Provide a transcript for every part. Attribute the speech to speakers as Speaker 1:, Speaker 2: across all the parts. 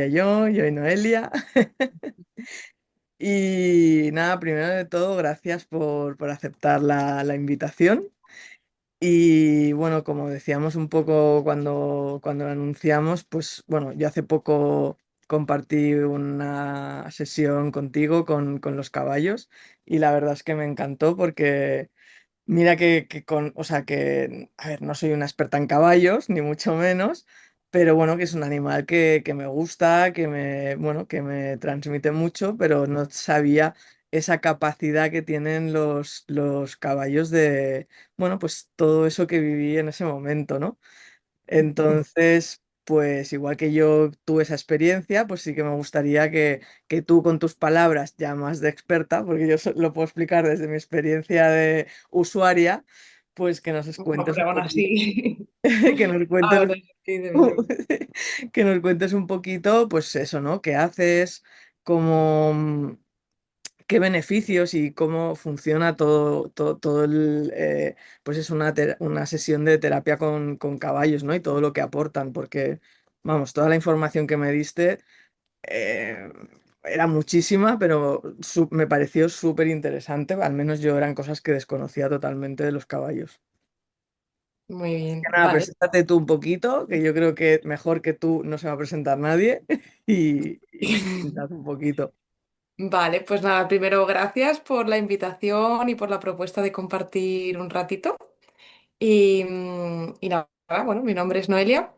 Speaker 1: Yo soy Noelia. Y nada, primero de todo, gracias por aceptar la invitación. Y bueno, como decíamos un poco cuando lo anunciamos, pues bueno, yo hace poco compartí una sesión contigo con los caballos y la verdad es que me encantó porque mira o sea, que, a ver, no soy una experta en caballos, ni mucho menos, pero bueno, que es un animal que me gusta, bueno, que me transmite mucho, pero no sabía esa capacidad que tienen los caballos de, bueno, pues todo eso que viví en ese momento, ¿no? Entonces, pues igual que yo tuve esa experiencia, pues sí que me gustaría que tú con tus palabras ya más de experta, porque yo lo puedo explicar desde mi experiencia de usuaria, pues que nos
Speaker 2: Bueno,
Speaker 1: cuentes un
Speaker 2: pero aún
Speaker 1: poquito,
Speaker 2: así,
Speaker 1: que nos
Speaker 2: a
Speaker 1: cuentes,
Speaker 2: ver, sí, dime.
Speaker 1: que nos cuentes un poquito, pues eso, ¿no? ¿Qué haces? ¿Cómo, qué beneficios y cómo funciona todo pues es una sesión de terapia con caballos, ¿no? Y todo lo que aportan, porque, vamos, toda la información que me diste eh, era muchísima, pero me pareció súper interesante, al menos yo eran cosas que desconocía totalmente de los caballos.
Speaker 2: Muy
Speaker 1: Así que
Speaker 2: bien,
Speaker 1: nada,
Speaker 2: vale.
Speaker 1: preséntate tú un poquito, que yo creo que mejor que tú no se va a presentar nadie, y cuéntate un poquito.
Speaker 2: Vale, pues nada, primero gracias por la invitación y por la propuesta de compartir un ratito. Y nada, bueno, mi nombre es Noelia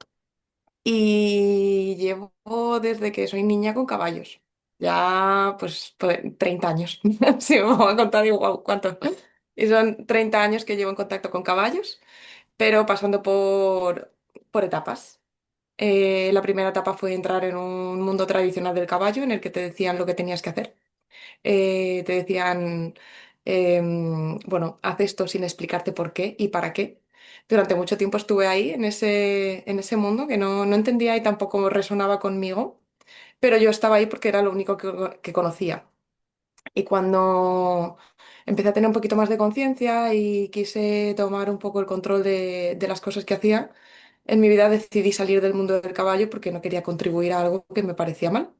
Speaker 2: y llevo desde que soy niña con caballos. Ya, pues 30 años. Si me voy a contar, digo, "Guau, ¿cuántos?". Y son 30 años que llevo en contacto con caballos, pero pasando por etapas. La primera etapa fue entrar en un mundo tradicional del caballo en el que te decían lo que tenías que hacer. Te decían, bueno, haz esto sin explicarte por qué y para qué. Durante mucho tiempo estuve ahí en ese mundo que no entendía y tampoco resonaba conmigo, pero yo estaba ahí porque era lo único que conocía. Y cuando empecé a tener un poquito más de conciencia y quise tomar un poco el control de las cosas que hacía, en mi vida decidí salir del mundo del caballo porque no quería contribuir a algo que me parecía mal.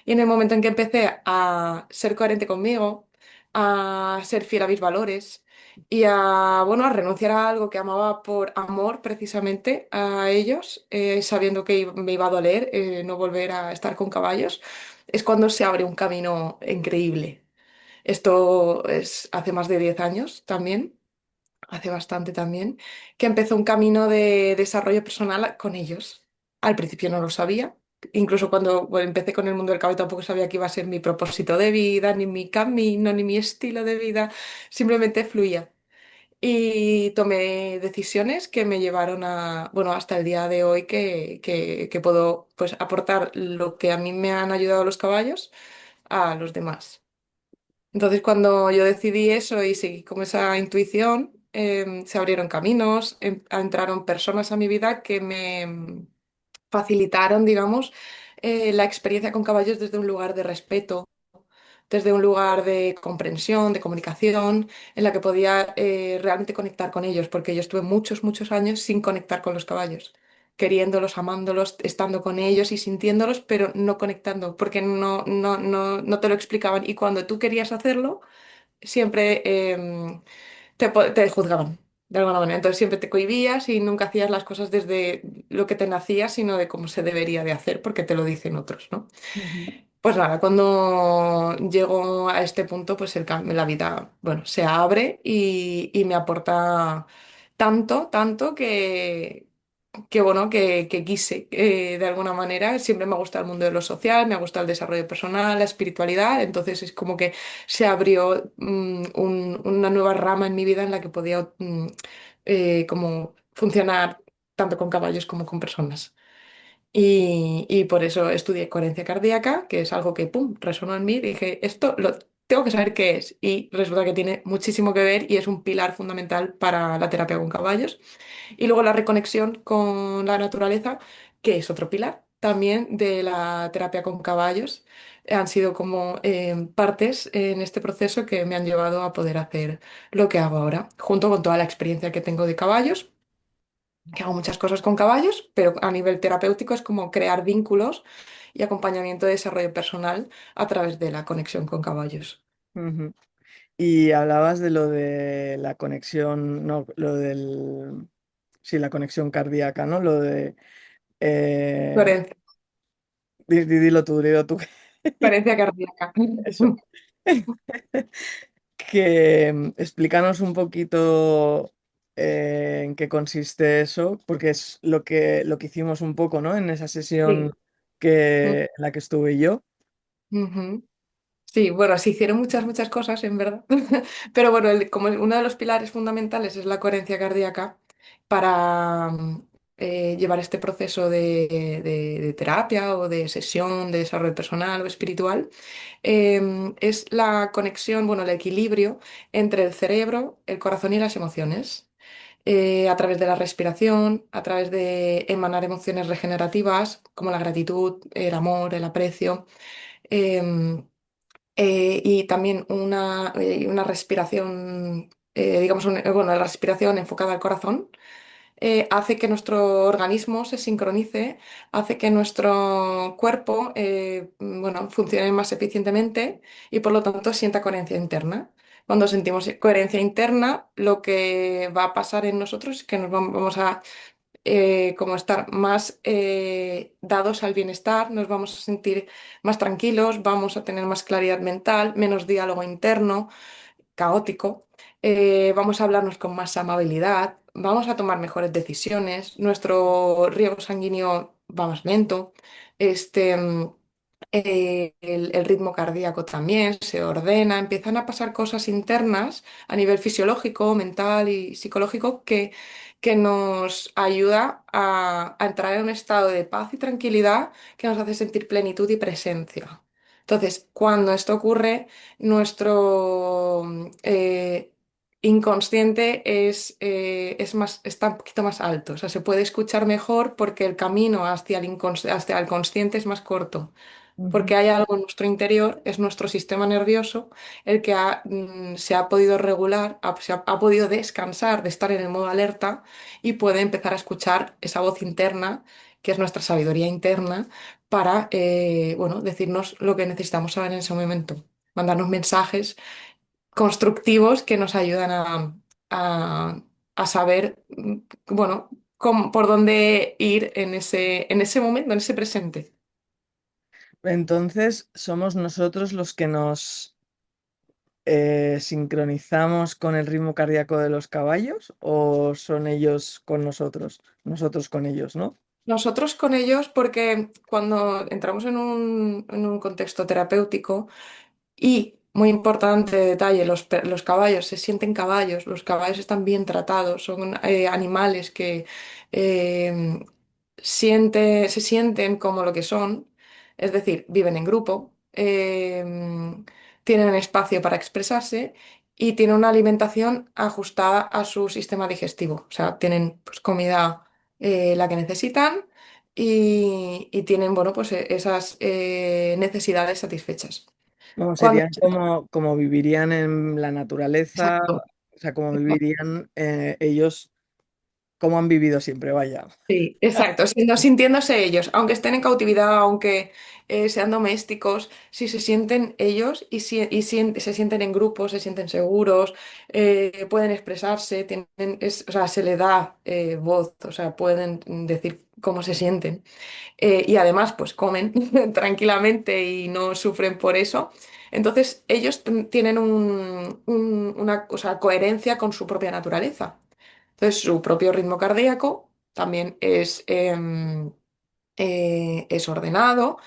Speaker 2: Y en el momento en que empecé a ser coherente conmigo, a ser fiel a mis valores y bueno, a renunciar a algo que amaba por amor precisamente a ellos, sabiendo que me iba a doler no volver a estar con caballos, es cuando se abre un camino increíble. Esto es hace más de 10 años también, hace bastante también, que empezó un camino de desarrollo personal con ellos. Al principio no lo sabía. Incluso cuando bueno, empecé con el mundo del caballo tampoco sabía que iba a ser mi propósito de vida, ni mi camino, ni mi estilo de vida. Simplemente fluía. Y tomé decisiones que me llevaron a, bueno, hasta el día de hoy que puedo pues, aportar lo que a mí me han ayudado los caballos a los demás. Entonces, cuando yo decidí eso y seguí con esa intuición, se abrieron caminos, entraron personas a mi vida que me facilitaron, digamos, la experiencia con caballos desde un lugar de respeto, desde un lugar de comprensión, de comunicación, en la que podía realmente conectar con ellos, porque yo estuve muchos, muchos años sin conectar con los caballos, queriéndolos, amándolos, estando con ellos y sintiéndolos, pero no conectando, porque no te lo explicaban. Y cuando tú querías hacerlo, siempre te juzgaban. De alguna manera. Entonces siempre te cohibías y nunca hacías las cosas desde lo que te nacía, sino de cómo se debería de hacer, porque te lo dicen otros, ¿no?
Speaker 1: Ujú,
Speaker 2: Pues nada, cuando llego a este punto, pues la vida, bueno, se abre y me aporta tanto, tanto que bueno, que quise, de alguna manera. Siempre me ha gustado el mundo de lo social, me ha gustado el desarrollo personal, la espiritualidad, entonces es como que se abrió una nueva rama en mi vida en la que podía como funcionar tanto con caballos como con personas. Y por eso estudié coherencia cardíaca, que es algo que, pum, resonó en mí. Dije, esto lo tengo que saber qué es. Y resulta que tiene muchísimo que ver y es un pilar fundamental para la terapia con caballos. Y luego la reconexión con la naturaleza, que es otro pilar también de la terapia con caballos. Han sido como partes en este proceso que me han llevado a poder hacer lo que hago ahora, junto con toda la experiencia que tengo de caballos, que hago muchas cosas con caballos, pero a nivel terapéutico es como crear vínculos y acompañamiento de desarrollo personal a través de la conexión con caballos.
Speaker 1: Ujú. Y hablabas de lo de la conexión, no, lo del, sí, la conexión cardíaca, ¿no? Lo de, eh,
Speaker 2: Coherencia,
Speaker 1: dilo tú.
Speaker 2: coherencia cardíaca.
Speaker 1: Eso. Que explícanos un poquito en qué consiste eso, porque es lo que hicimos un poco, ¿no? En esa sesión
Speaker 2: Sí.
Speaker 1: en la que estuve yo.
Speaker 2: Ujú. Sí, bueno, se hicieron muchas cosas, en verdad. Pero bueno, como uno de los pilares fundamentales es la coherencia cardíaca para llevar este proceso de terapia o de sesión de desarrollo personal o espiritual, es la conexión, bueno, el equilibrio entre el cerebro, el corazón y las emociones. A través de la respiración, a través de emanar emociones regenerativas como la gratitud, el amor, el aprecio. em, y también una respiración, digamos, bueno, la respiración enfocada al corazón, hace que nuestro organismo se sincronice, hace que nuestro cuerpo, bueno, funcione más eficientemente y por lo tanto sienta coherencia interna. Cuando sentimos coherencia interna, lo que va a pasar en nosotros es que nos vamos a como estar más dados al bienestar, nos vamos a sentir más tranquilos, vamos a tener más claridad mental, menos diálogo interno, caótico, vamos a hablarnos con más amabilidad, vamos a tomar mejores decisiones, nuestro riego sanguíneo va más lento, este, el ritmo cardíaco también se ordena, empiezan a pasar cosas internas a nivel fisiológico, mental y psicológico que nos ayuda a entrar en un estado de paz y tranquilidad que nos hace sentir plenitud y presencia. Entonces, cuando esto ocurre, nuestro inconsciente está un poquito más alto, o sea, se puede escuchar mejor porque el camino hacia el consciente es más corto
Speaker 1: Ujú.
Speaker 2: porque hay algo en nuestro interior, es nuestro sistema nervioso, el que se ha podido regular, ha podido descansar de estar en el modo alerta y puede empezar a escuchar esa voz interna, que es nuestra sabiduría interna, para bueno, decirnos lo que necesitamos saber en ese momento, mandarnos mensajes constructivos que nos ayudan a- a saber, bueno, por dónde ir en ese momento, en ese presente.
Speaker 1: Entonces, ¿somos nosotros los que nos sincronizamos con el ritmo cardíaco de los caballos o son ellos con nosotros? Nosotros con ellos, ¿no?
Speaker 2: Nosotros con ellos, porque cuando entramos en un contexto terapéutico, y muy importante detalle, los caballos se sienten caballos, los caballos están bien tratados, son animales que eh, se sienten como lo que son, es decir, viven en grupo, tienen espacio para expresarse y tienen una alimentación ajustada a su sistema digestivo, o sea, tienen pues, comida la que necesitan y tienen, bueno, pues esas necesidades satisfechas.
Speaker 1: Bueno,
Speaker 2: Cuando...
Speaker 1: serían como vivirían en la naturaleza,
Speaker 2: Exacto.
Speaker 1: o sea, como vivirían ellos, como han vivido siempre, vaya.
Speaker 2: Sí, exacto, no sintiéndose ellos, aunque estén en cautividad, aunque sean domésticos, si se sienten ellos se sienten en grupos, se sienten seguros, pueden expresarse, o sea, se le da voz, o sea, pueden decir cómo se sienten. Y además, pues comen tranquilamente y no sufren por eso. Entonces, ellos tienen una, o sea, coherencia con su propia naturaleza. Entonces, su propio ritmo cardíaco también es ordenado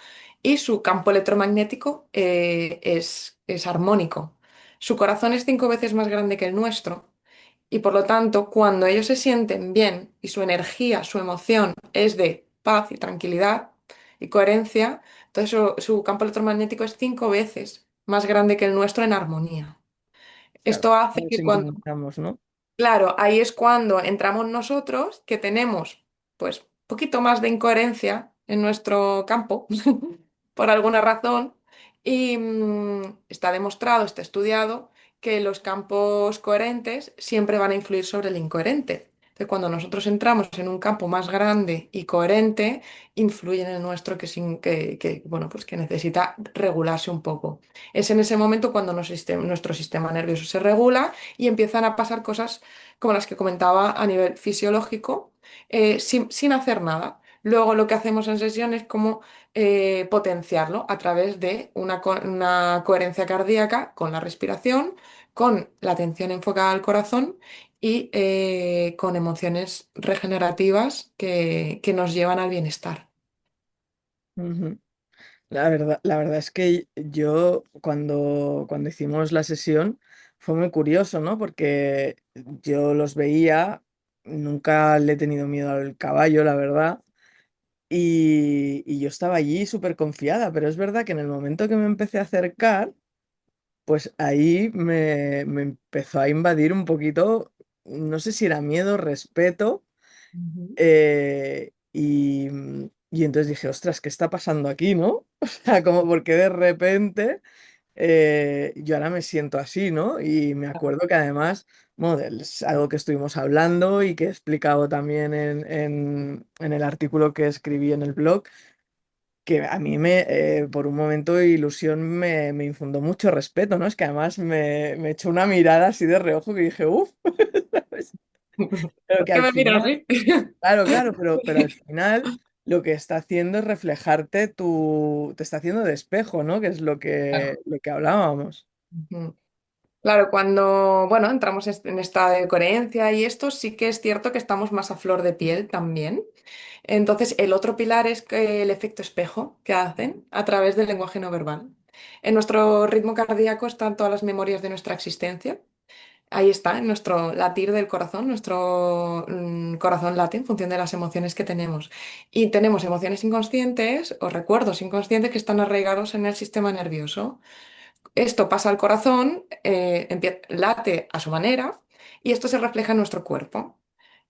Speaker 2: y su campo electromagnético es armónico. Su corazón es 5 veces más grande que el nuestro y por lo tanto, cuando ellos se sienten bien y su energía, su emoción es de paz y tranquilidad y coherencia, entonces su campo electromagnético es 5 veces más grande que el nuestro en armonía.
Speaker 1: Claro,
Speaker 2: Esto hace
Speaker 1: nos
Speaker 2: que cuando
Speaker 1: sincronizamos, ¿no?
Speaker 2: Claro, ahí es cuando entramos nosotros, que tenemos pues poquito más de incoherencia en nuestro campo, por alguna razón, y está demostrado, está estudiado, que los campos coherentes siempre van a influir sobre el incoherente. Entonces, cuando nosotros entramos en un campo más grande y coherente, influye en el nuestro bueno, pues que necesita regularse un poco. Es en ese momento cuando nuestro sistema nervioso se regula y empiezan a pasar cosas como las que comentaba a nivel fisiológico, sin hacer nada. Luego lo que hacemos en sesión es como potenciarlo a través de una coherencia cardíaca con la respiración, con la atención enfocada al corazón y con emociones regenerativas que nos llevan al bienestar.
Speaker 1: Ujú. La verdad es que yo cuando hicimos la sesión fue muy curioso, ¿no? Porque yo los veía, nunca le he tenido miedo al caballo, la verdad, y yo estaba allí súper confiada, pero es verdad que en el momento que me empecé a acercar, pues ahí me empezó a invadir un poquito, no sé si era miedo, respeto,
Speaker 2: Ujú.
Speaker 1: y entonces dije, ostras, ¿qué está pasando aquí, no? O sea, como porque de repente yo ahora me siento así, ¿no? Y me acuerdo que además, bueno, es algo que estuvimos hablando y que he explicado también en el artículo que escribí en el blog, que a mí por un momento de ilusión me infundó mucho respeto, ¿no? Es que además me echó una mirada así de reojo que dije, uff, pero
Speaker 2: ¿Por
Speaker 1: que
Speaker 2: qué
Speaker 1: al
Speaker 2: me miras
Speaker 1: final,
Speaker 2: así?
Speaker 1: claro, claro, pero al final lo que está haciendo es reflejarte te está haciendo de espejo, ¿no? Que es
Speaker 2: Claro.
Speaker 1: lo que hablábamos.
Speaker 2: Ujú. Claro, cuando, bueno, entramos en estado de coherencia y esto sí que es cierto que estamos más a flor de piel también. Entonces, el otro pilar es el efecto espejo que hacen a través del lenguaje no verbal. En nuestro ritmo cardíaco están todas las memorias de nuestra existencia. Ahí está, en nuestro latir del corazón, nuestro corazón late en función de las emociones que tenemos. Y tenemos emociones inconscientes o recuerdos inconscientes que están arraigados en el sistema nervioso. Esto pasa al corazón, late a su manera y esto se refleja en nuestro cuerpo.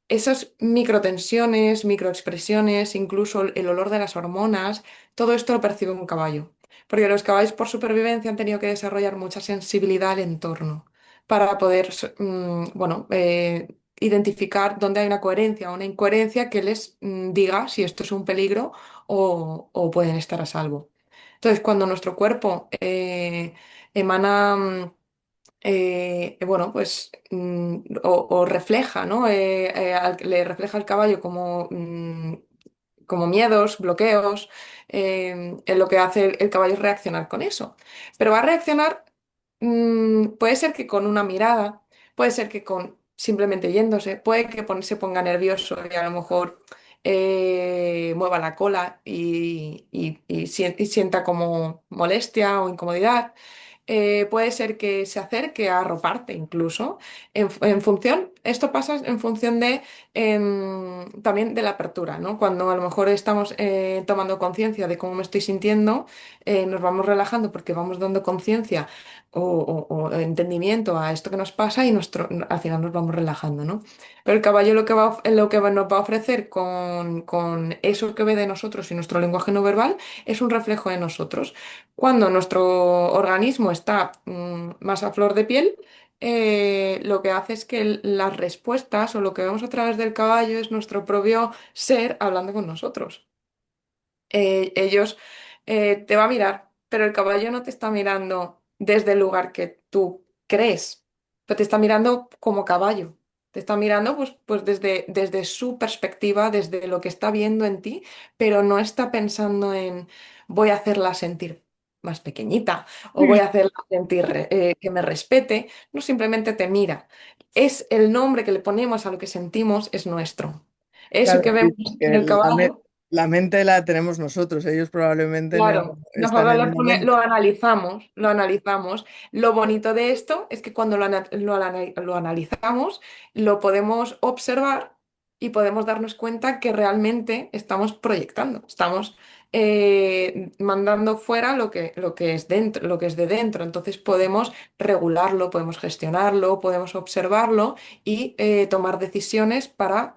Speaker 2: Esas microtensiones, microexpresiones, incluso el olor de las hormonas, todo esto lo percibe un caballo. Porque los caballos por supervivencia han tenido que desarrollar mucha sensibilidad al entorno para poder, bueno, identificar dónde hay una coherencia o una incoherencia que les diga si esto es un peligro o pueden estar a salvo. Entonces, cuando nuestro cuerpo emana bueno, pues, o refleja, ¿no? Le refleja al caballo como, como miedos, bloqueos, lo que hace el caballo es reaccionar con eso. Pero va a reaccionar, puede ser que con una mirada, puede ser que con simplemente yéndose, puede que se ponga nervioso y a lo mejor mueva la cola y sienta como molestia o incomodidad. Puede ser que se acerque a arroparte incluso. En función, esto pasa en función de también de la apertura, ¿no? Cuando a lo mejor estamos tomando conciencia de cómo me estoy sintiendo, nos vamos relajando porque vamos dando conciencia o entendimiento a esto que nos pasa y al final nos vamos relajando, ¿no? Pero el caballo lo que nos va a ofrecer con eso que ve de nosotros y nuestro lenguaje no verbal es un reflejo de nosotros. Cuando nuestro organismo está más a flor de piel, lo que hace es que las respuestas o lo que vemos a través del caballo es nuestro propio ser hablando con nosotros. Ellos te va a mirar, pero el caballo no te está mirando desde el lugar que tú crees, pero te está mirando como caballo. Te está mirando pues desde su perspectiva, desde lo que está viendo en ti, pero no está pensando en voy a hacerla sentir más pequeñita o voy a hacerla sentir que me respete. No, simplemente te mira. Es el nombre que le ponemos a lo que sentimos es nuestro. Eso
Speaker 1: Claro,
Speaker 2: que
Speaker 1: sí,
Speaker 2: vemos en
Speaker 1: porque
Speaker 2: el caballo.
Speaker 1: la mente la tenemos nosotros, ellos probablemente no
Speaker 2: Claro,
Speaker 1: están
Speaker 2: nosotros
Speaker 1: en el
Speaker 2: lo
Speaker 1: momento.
Speaker 2: analizamos, lo analizamos. Lo bonito de esto es que cuando lo analizamos, lo podemos observar y podemos darnos cuenta que realmente estamos proyectando, estamos mandando fuera lo que es dentro, lo que es de dentro. Entonces podemos regularlo, podemos gestionarlo, podemos observarlo y tomar decisiones para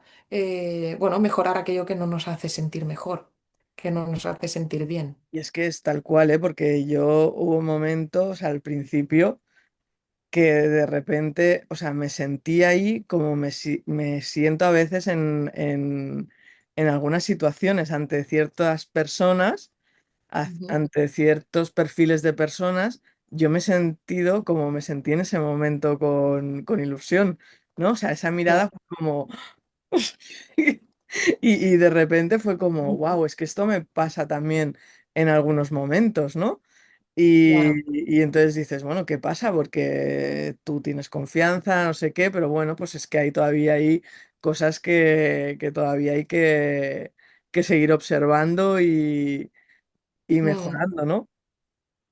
Speaker 2: bueno, mejorar aquello que no nos hace sentir mejor, que no nos hace sentir bien.
Speaker 1: Y es que es tal cual, ¿eh? Porque yo hubo momentos al principio. que de repente, o sea, me sentí ahí como me siento a veces en algunas situaciones ante ciertas personas,
Speaker 2: Ujú.
Speaker 1: ante ciertos perfiles de personas, yo me he sentido como me sentí en ese momento con ilusión, ¿no? O sea, esa
Speaker 2: Ya.
Speaker 1: mirada fue como... y de repente fue como, wow, es que esto me pasa también en algunos momentos, ¿no?
Speaker 2: Claro.
Speaker 1: Y entonces dices, bueno, ¿qué pasa? Porque tú tienes confianza, no sé qué, pero bueno, pues es que hay todavía hay cosas que todavía hay que seguir observando y
Speaker 2: Mm.
Speaker 1: mejorando, ¿no?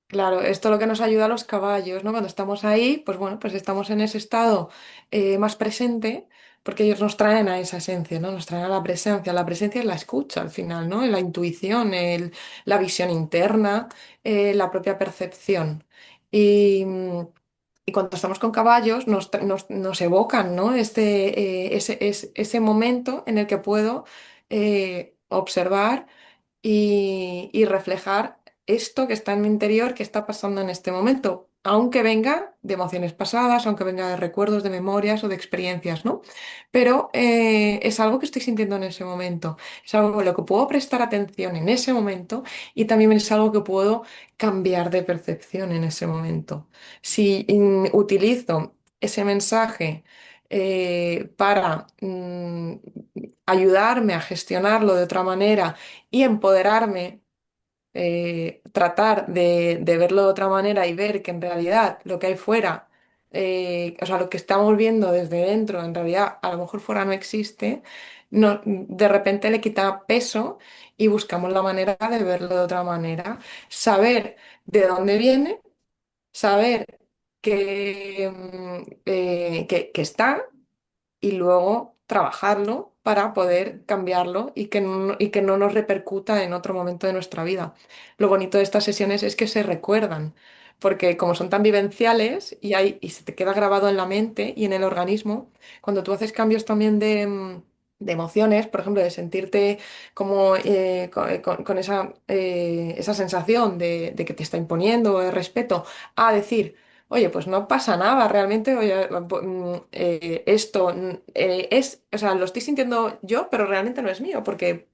Speaker 2: Claro, esto lo que nos ayuda a los caballos, ¿no? Cuando estamos ahí, pues bueno, pues estamos en ese estado más presente, porque ellos nos traen a esa esencia, ¿no? Nos traen a la presencia. La presencia es la escucha al final, ¿no? La intuición, la visión interna, la propia percepción. Y, y cuando estamos con caballos, nos evocan, ¿no? Ese momento en el que puedo observar y reflejar esto que está en mi interior, que está pasando en este momento, aunque venga de emociones pasadas, aunque venga de recuerdos, de memorias o de experiencias, ¿no? Pero es algo que estoy sintiendo en ese momento, es algo en lo que puedo prestar atención en ese momento y también es algo que puedo cambiar de percepción en ese momento. Si utilizo ese mensaje para ayudarme a gestionarlo de otra manera, y empoderarme, tratar de verlo de otra manera y ver que en realidad lo que hay fuera, o sea, lo que estamos viendo desde dentro, en realidad a lo mejor fuera no existe, de repente le quita peso y buscamos la manera de verlo de otra manera. Saber de dónde viene, saber que está y luego trabajarlo para poder cambiarlo y que no nos repercuta en otro momento de nuestra vida. Lo bonito de estas sesiones es que se recuerdan, porque como son tan vivenciales y se te queda grabado en la mente y en el organismo, cuando tú haces cambios también de emociones, por ejemplo, de sentirte como con esa sensación de que te está imponiendo el respeto, a decir, oye, pues no pasa nada, realmente, oye, esto es, o sea, lo estoy sintiendo yo, pero realmente no es mío, porque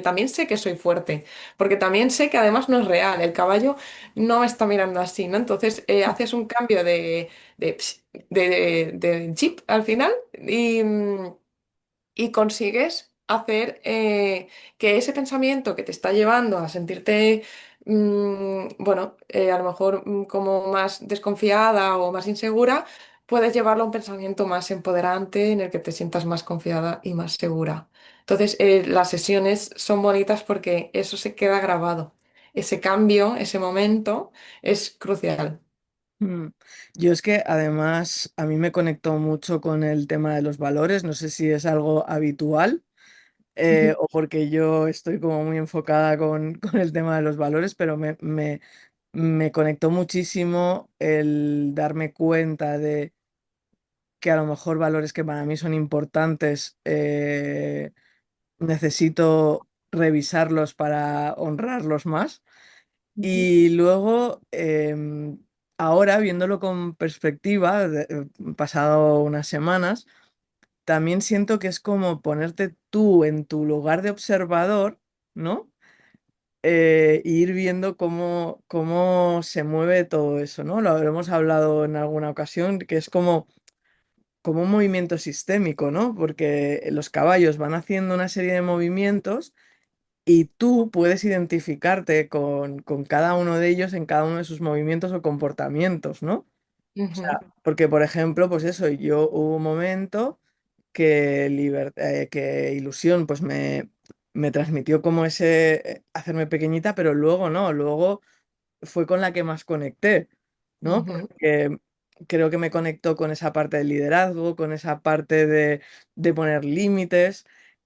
Speaker 2: también sé que soy fuerte, porque también sé que además no es real, el caballo no me está mirando así, ¿no? Entonces haces un cambio de chip al final y consigues hacer que ese pensamiento que te está llevando a sentirte, bueno, a lo mejor como más desconfiada o más insegura, puedes llevarlo a un pensamiento más empoderante en el que te sientas más confiada y más segura. Entonces, las sesiones son bonitas porque eso se queda grabado. Ese cambio, ese momento es crucial.
Speaker 1: Mm. Yo es que además a mí me conectó mucho con el tema de los valores, no sé si es algo habitual
Speaker 2: Ujú.
Speaker 1: o porque yo estoy como muy enfocada con el tema de los valores, pero me conectó muchísimo el darme cuenta de que a lo mejor valores que para mí son importantes, necesito revisarlos para honrarlos más.
Speaker 2: Ujú.
Speaker 1: Y luego, ahora viéndolo con perspectiva, pasado unas semanas, también siento que es como ponerte tú en tu lugar de observador, ¿no? E ir viendo cómo se mueve todo eso, ¿no? Lo habremos hablado en alguna ocasión, que es como un movimiento sistémico, ¿no? Porque los caballos van haciendo una serie de movimientos y tú puedes identificarte con cada uno de ellos en cada uno de sus movimientos o comportamientos, ¿no? O sea,
Speaker 2: Ujú.
Speaker 1: porque, por ejemplo, pues eso, yo hubo un momento que Ilusión pues me transmitió como ese hacerme pequeñita, pero luego no, luego fue con la que más conecté, ¿no?
Speaker 2: Ujú.
Speaker 1: Porque creo que me conectó con esa parte del liderazgo, con esa parte de poner límites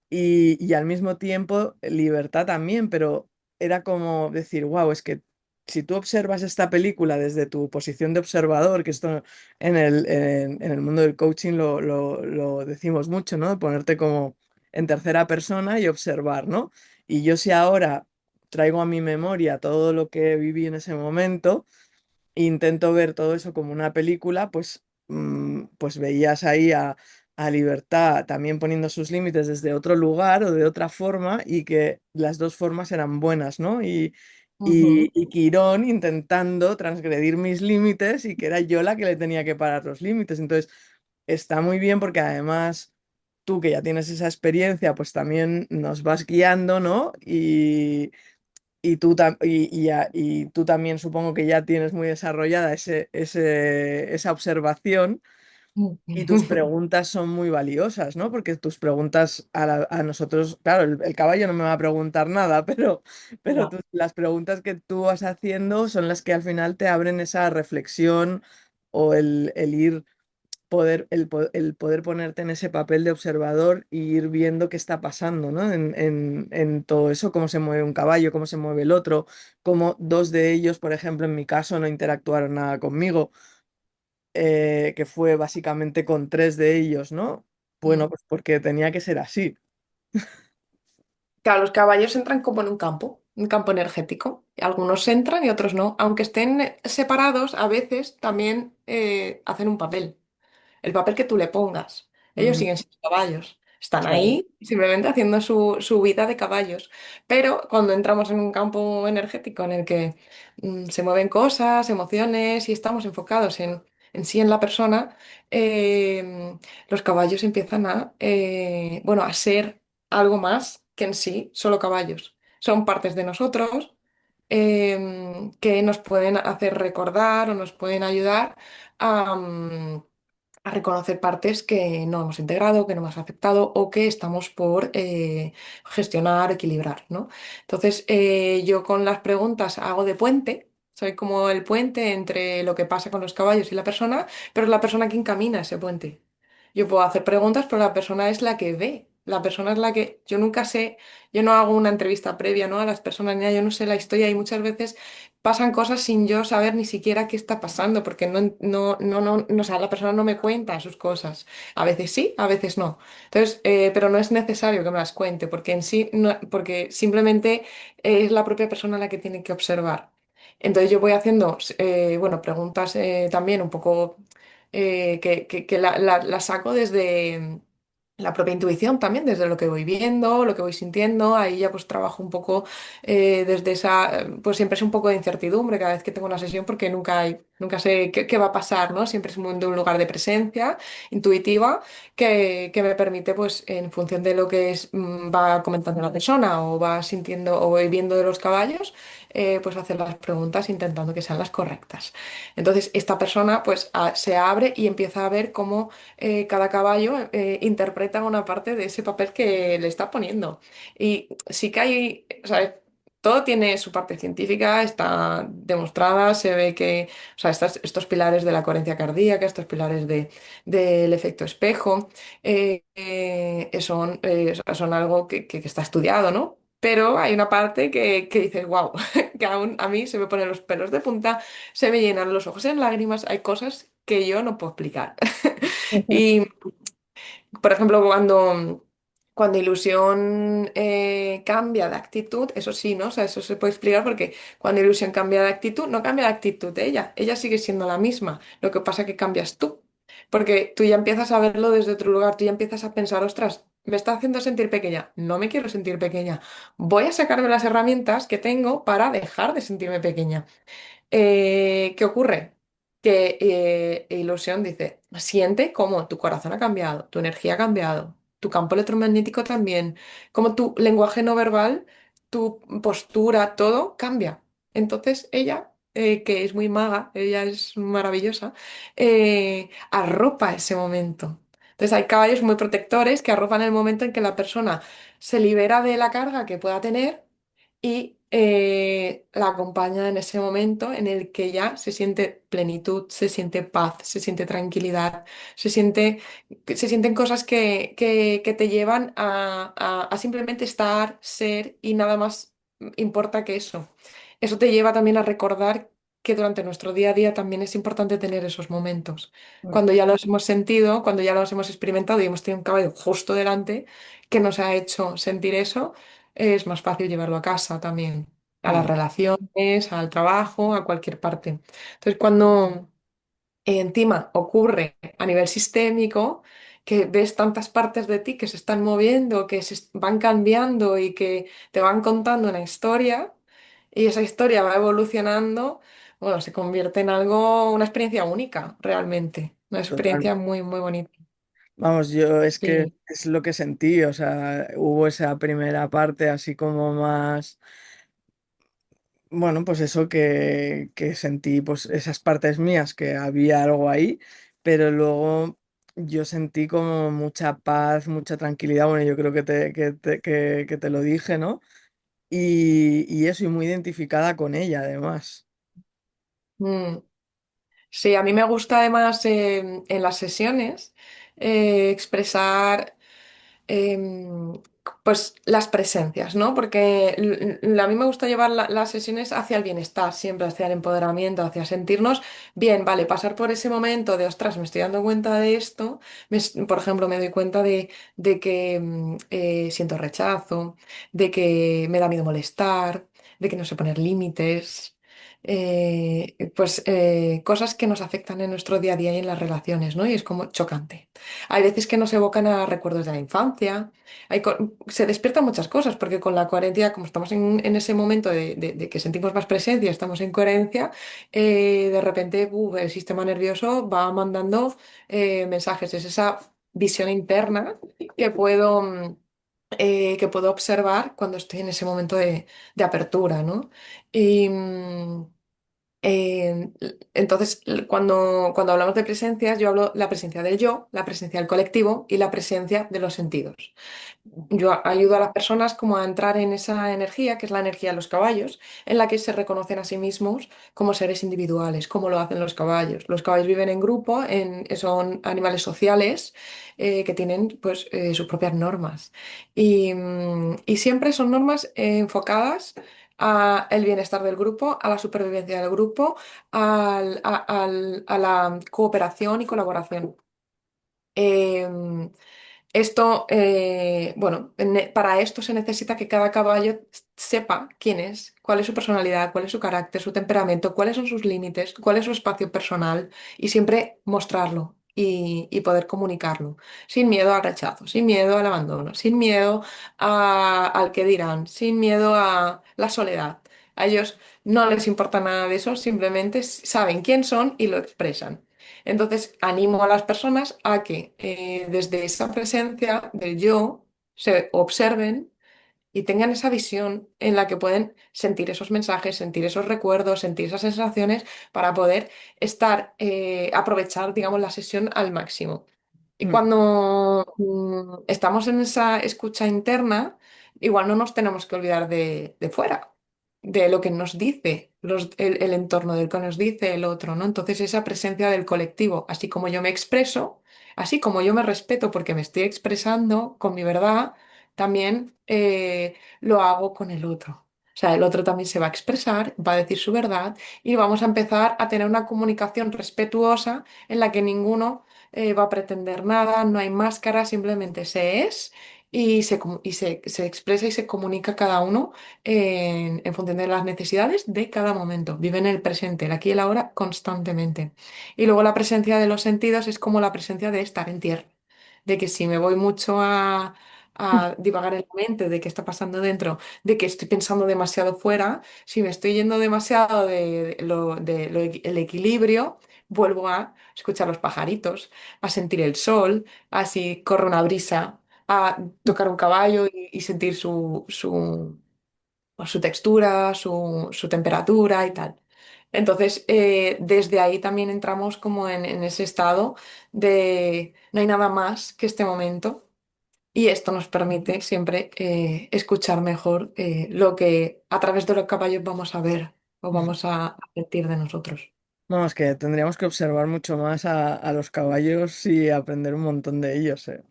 Speaker 1: y al mismo tiempo libertad también, pero era como decir, wow, es que si tú observas esta película desde tu posición de observador, que esto en el mundo del coaching lo decimos mucho, ¿no? De ponerte como en tercera persona y observar, ¿no? Y yo si ahora traigo a mi memoria todo lo que viví en ese momento, e intento ver todo eso como una película, pues pues veías ahí a Libertad también poniendo sus límites desde otro lugar o de otra forma y que las dos formas eran buenas, ¿no?
Speaker 2: Ujú.
Speaker 1: Y Quirón intentando transgredir mis límites y que era yo la que le tenía que parar los límites. Entonces, está muy bien porque además tú que ya tienes esa experiencia, pues también nos vas guiando, ¿no? Y tú también supongo que ya tienes muy desarrollada esa observación y tus preguntas son muy valiosas, ¿no? Porque tus preguntas a nosotros, claro, el caballo no me va a preguntar nada, pero
Speaker 2: No.
Speaker 1: las preguntas que tú vas haciendo son las que al final te abren esa reflexión o el ir el poder ponerte en ese papel de observador y ir viendo qué está pasando, ¿no? En todo eso, cómo se mueve un caballo, cómo se mueve el otro, cómo dos de ellos, por ejemplo, en mi caso, no interactuaron nada conmigo, que fue básicamente con tres de ellos, ¿no? Bueno,
Speaker 2: Mm.
Speaker 1: pues porque tenía que ser así.
Speaker 2: Claro, los caballos entran como en un campo energético. Algunos entran y otros no. Aunque estén separados, a veces también hacen un papel. El papel que tú le pongas. Ellos
Speaker 1: Ujú,
Speaker 2: siguen siendo caballos. Están
Speaker 1: claro.
Speaker 2: ahí simplemente haciendo su vida de caballos. Pero cuando entramos en un campo energético en el que se mueven cosas, emociones y estamos enfocados en sí, en la persona, los caballos empiezan bueno, a ser algo más que en sí solo caballos. Son partes de nosotros que nos pueden hacer recordar o nos pueden ayudar a, a reconocer partes que no hemos integrado, que no hemos aceptado o que estamos por gestionar, equilibrar, ¿no? Entonces, yo con las preguntas hago de puente. Soy como el puente entre lo que pasa con los caballos y la persona, pero es la persona quien camina ese puente. Yo puedo hacer preguntas, pero la persona es la que ve. La persona es la que yo nunca sé, yo no hago una entrevista previa, ¿no? A las personas, ni nada, yo no sé la historia y muchas veces pasan cosas sin yo saber ni siquiera qué está pasando, porque o sea, la persona no me cuenta sus cosas. A veces sí, a veces no. Entonces, pero no es necesario que me las cuente, porque en sí, porque simplemente es la propia persona la que tiene que observar. Entonces yo voy haciendo, bueno, preguntas también un poco que las saco desde la propia intuición también, desde lo que voy viendo, lo que voy sintiendo. Ahí ya pues trabajo un poco desde esa, pues siempre es un poco de incertidumbre cada vez que tengo una sesión porque nunca sé qué va a pasar, ¿no? Siempre es de un lugar de presencia intuitiva que me permite pues en función de lo que va comentando la persona o va sintiendo o voy viendo de los caballos, pues hacer las preguntas intentando que sean las correctas. Entonces, esta persona pues se abre y empieza a ver cómo cada caballo interpreta una parte de ese papel que le está poniendo. Y sí que hay, o sea, todo tiene su parte científica, está demostrada, se ve que, o sea, estos pilares de la coherencia cardíaca, estos pilares del efecto espejo, son algo que está estudiado, ¿no? Pero hay una parte que dices, wow, que aún a mí se me ponen los pelos de punta, se me llenan los ojos en lágrimas, hay cosas que yo no puedo explicar. Y, por ejemplo, cuando Ilusión cambia de actitud, eso sí, ¿no? O sea, eso se puede explicar porque cuando Ilusión cambia de actitud, no cambia de actitud de ella sigue siendo la misma, lo que pasa es que cambias tú, porque tú ya empiezas a verlo desde otro lugar, tú ya empiezas a pensar, ostras, me está haciendo sentir pequeña, no me quiero sentir pequeña, voy a sacarme las herramientas que tengo para dejar de sentirme pequeña. ¿Qué ocurre? Que Ilusión dice, siente cómo tu corazón ha cambiado, tu energía ha cambiado, tu campo electromagnético también, como tu lenguaje no verbal, tu postura, todo cambia. Entonces ella, que es muy maga, ella es maravillosa, arropa ese momento. Entonces hay caballos muy protectores que arropan el momento en que la persona se libera de la carga que pueda tener y la acompaña en ese momento en el que ya se siente plenitud, se siente paz, se siente tranquilidad, se sienten cosas que te llevan a simplemente estar, ser y nada más importa que eso. Eso te lleva también a recordar que durante nuestro día a día también es importante tener esos momentos. Cuando ya los hemos sentido, cuando ya los hemos experimentado y hemos tenido un caballo justo delante que nos ha hecho sentir eso, es más fácil llevarlo a casa también, a las
Speaker 1: Mm,
Speaker 2: relaciones, al trabajo, a cualquier parte. Entonces, cuando encima ocurre a nivel sistémico, que ves tantas partes de ti que se están moviendo, que van cambiando y que te van contando una historia, y esa historia va evolucionando, bueno, se convierte en algo, una experiencia única, realmente. Una
Speaker 1: Total.
Speaker 2: experiencia muy, muy bonita.
Speaker 1: Vamos, yo es que
Speaker 2: Sí.
Speaker 1: es lo que sentí, o sea, hubo esa primera parte así como más, bueno, pues eso que sentí, pues esas partes mías, que había algo ahí, pero luego yo sentí como mucha paz, mucha tranquilidad, bueno, yo creo que te lo dije, ¿no? Y eso, y muy identificada con ella, además.
Speaker 2: Mm. Sí, a mí me gusta además en las sesiones expresar em, pues las presencias, ¿no? Porque a mí me gusta llevar las sesiones hacia el bienestar, siempre hacia el empoderamiento, hacia sentirnos bien, vale, pasar por ese momento de, ostras, me estoy dando cuenta de esto, por ejemplo, me doy cuenta de que siento rechazo, de que me da miedo molestar, de que no sé poner límites. Pues cosas que nos afectan en nuestro día a día y en las relaciones, ¿no? Y es como chocante. Hay veces que nos evocan a recuerdos de la infancia, se despiertan muchas cosas, porque con la coherencia, como estamos en ese momento de que sentimos más presencia, estamos en coherencia, de repente el sistema nervioso va mandando mensajes. Es esa visión interna que que puedo observar cuando estoy en ese momento de apertura, ¿no? Y, eh, entonces, cuando hablamos de presencias, yo hablo la presencia del yo, la presencia del colectivo y la presencia de los sentidos. Yo ayudo a las personas como a entrar en esa energía, que es la energía de los caballos, en la que se reconocen a sí mismos como seres individuales, como lo hacen los caballos. Los caballos viven en grupo, son animales sociales que tienen pues, sus propias normas. Y siempre son normas enfocadas al bienestar del grupo, a la supervivencia del grupo, a la cooperación y colaboración. Em, bueno, para esto se necesita que cada caballo sepa quién es, cuál es su personalidad, cuál es su carácter, su temperamento, cuáles son sus límites, cuál es su espacio personal y siempre mostrarlo y poder comunicarlo, sin miedo al rechazo, sin miedo al abandono, sin miedo al que dirán, sin miedo a la soledad. A ellos no les importa nada de eso, simplemente saben quién son y lo expresan. Entonces, animo a las personas a que desde esa presencia del yo se observen y tengan esa visión en la que pueden sentir esos mensajes, sentir esos recuerdos, sentir esas sensaciones para poder aprovechar, digamos, la sesión al máximo. Y
Speaker 1: Mm,
Speaker 2: cuando estamos en esa escucha interna, igual no nos tenemos que olvidar de fuera, de lo que nos dice el entorno, del que nos dice el otro, ¿no? Entonces esa presencia del colectivo, así como yo me expreso, así como yo me respeto porque me estoy expresando con mi verdad, también lo hago con el otro. O sea, el otro también se va a expresar, va a decir su verdad y vamos a empezar a tener una comunicación respetuosa en la que ninguno va a pretender nada, no hay máscara, simplemente se es se expresa y se comunica cada uno en función de las necesidades de cada momento. Vive en el presente, el aquí y el ahora constantemente. Y luego la presencia de los sentidos es como la presencia de estar en tierra, de que si me voy mucho a divagar en la mente de qué está pasando dentro, de que estoy pensando demasiado fuera, si me estoy yendo demasiado el equilibrio, vuelvo a escuchar los pajaritos, a sentir el sol, a si corre una brisa, a tocar un caballo y sentir su textura, su temperatura y tal. Entonces, desde ahí también entramos como en ese estado de no hay nada más que este momento y esto nos permite siempre escuchar mejor lo que a través de los caballos vamos a ver o vamos a sentir de nosotros.
Speaker 1: no, es que tendríamos que observar mucho más a los caballos y aprender un montón de ellos, ¿eh?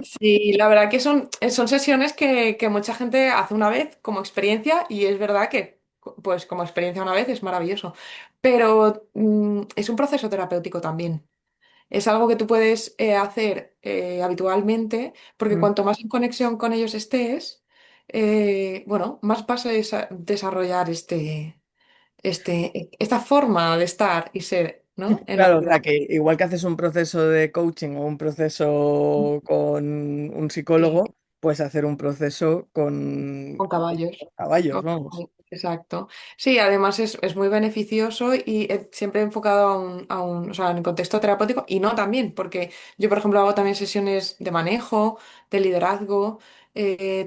Speaker 2: Sí, la verdad que son sesiones que mucha gente hace una vez como experiencia y es verdad que, pues como experiencia una vez es maravilloso, pero es un proceso terapéutico también. Es algo que tú puedes hacer habitualmente porque
Speaker 1: Mm,
Speaker 2: cuanto más en conexión con ellos estés, bueno, más vas a desarrollar esta forma de estar y ser. ¿no? En la
Speaker 1: Claro, o sea
Speaker 2: vida
Speaker 1: que igual que haces un proceso de coaching o un proceso con un
Speaker 2: sí,
Speaker 1: psicólogo, puedes hacer un proceso
Speaker 2: con caballos.
Speaker 1: caballos, vamos.
Speaker 2: Exacto. Sí, además es muy beneficioso y siempre enfocado o sea, en el contexto terapéutico y no también, porque yo, por ejemplo, hago también sesiones de manejo, de liderazgo,